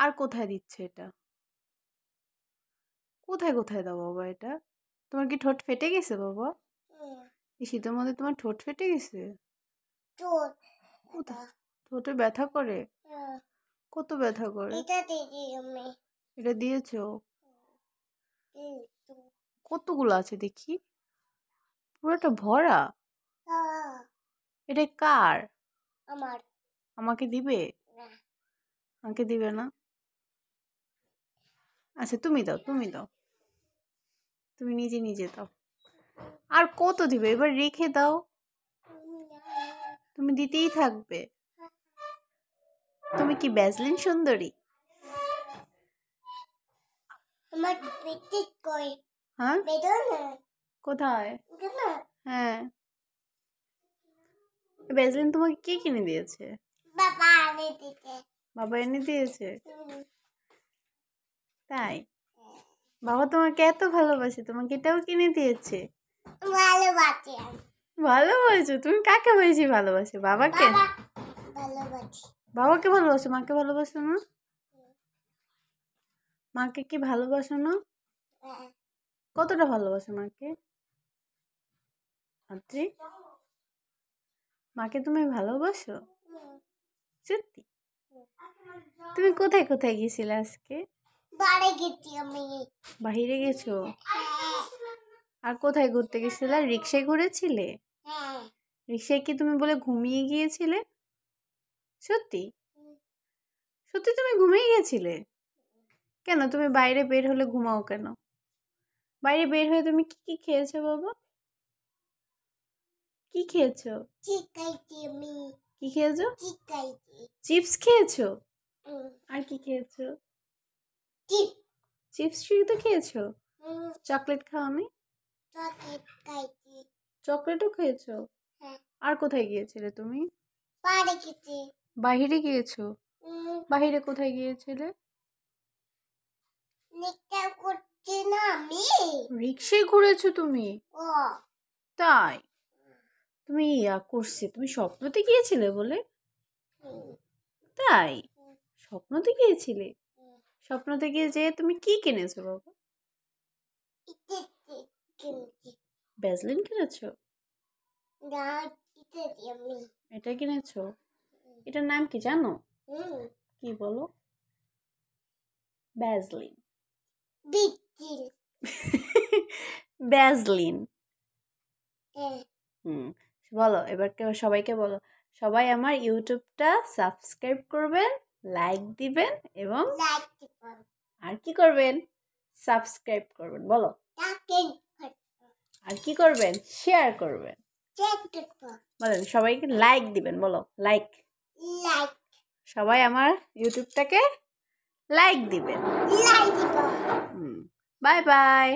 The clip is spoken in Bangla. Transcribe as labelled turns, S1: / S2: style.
S1: আর কোথায় দিচ্ছে এটা? কোথায় কোথায় দাও বাবা এটা? তোমার কি ঠোঁট ফেটে গেছে বাবা? এই শীতের মধ্যে তোমার ঠোঁট ফেটে গেছে? কোথায়? ঠোঁটে ব্যথা করে? কত ব্যথা করে? এটা দিয়েছো? কতগুলো আছে দেখি? পুরোটা ভরা? এটা কার? আমাকে দিবে? আমাকে দিবে না? আচ্ছা তুমি দাও, তুমি দাও। তুমি নিজে নিজে দাও। আর কত দিবে? এবার রেখে দাও। তুমি দিতেই থাকবে। তুমি কি ভ্যাসলিন সুন্দরী? হ্যাঁ? কোথায়? হ্যাঁ। ভ্যাসলিন তোমাকে কে কিনে দিয়েছে? বাবা এনে দিয়েছে? তাই? বাবা তোমাকে এত ভালোবাসে, তোমাকে এটাও কিনে দিয়েছে? ভালোবাসো? তুমি কাকে বেশি ভালোবাসো? বাবাকে? বাবাকে ভালোবাসো, মাকে ভালোবাসো না? মাকে কি ভালোবাসো না? কতটা ভালোবাসো মাকে? আদ্রি, মাকে তুমি ভালোবাসো? সত্যি? তুমি কোথায় কোথায় গেছিলে আজকে? বাহিরে গেছো? আর কোথায় ঘুরতে গেছিলে? রিক্সায় ঘুরেছিলে? রিক্সায় কি তুমি বলে ঘুমিয়ে গিয়েছিলে? সত্যি? সত্যি তুমি ঘুমিয়ে গেছিলে? কেন তুমি বাইরে বের হলে ঘুমাও কেন? বাইরে বের হয়ে তুমি কি কি খেয়েছো বাবা? কি খেয়েছো? কি খেয়েছো? চিপস খেয়েছো? আর কি খেয়েছো? চিপস শুধু খেয়েছো? চকলেট খাওনি? চকলেটও খেয়েছো? আর কোথায় গিয়েছিলে তুমি? বাহিরে গিয়েছো? বাহিরে কোথায় গিয়েছিলে? রিক্সায় ঘুরেছো তুমি? তাই? তুমি করছে, তুমি স্বপ্নতে গিয়েছিলে বলে? তাই? স্বপ্নতে গিয়েছিলে? স্বপ্নতে গিয়ে যে তুমি কি কিনেছো বাবা? ভ্যাসলিন কিনেছো? এটা কিনেছো? এটার নাম কি জানো? কি বলো? ভ্যাসলিন। ভ্যাসলিন। বলো এবার সবাইকে বলো, সবাই আমার ইউটিউবটা সাবস্ক্রাইব করবেন, লাইক দিবেন এবং আর কি করবেন? সাবস্ক্রাইব করবেন। বলো আর কি করবেন? শেয়ার করবেন। বলেন সবাইকে লাইক দিবেন। বলো লাইক। সবাই আমার ইউটিউবটাকে লাইক দিবেন। Bye bye.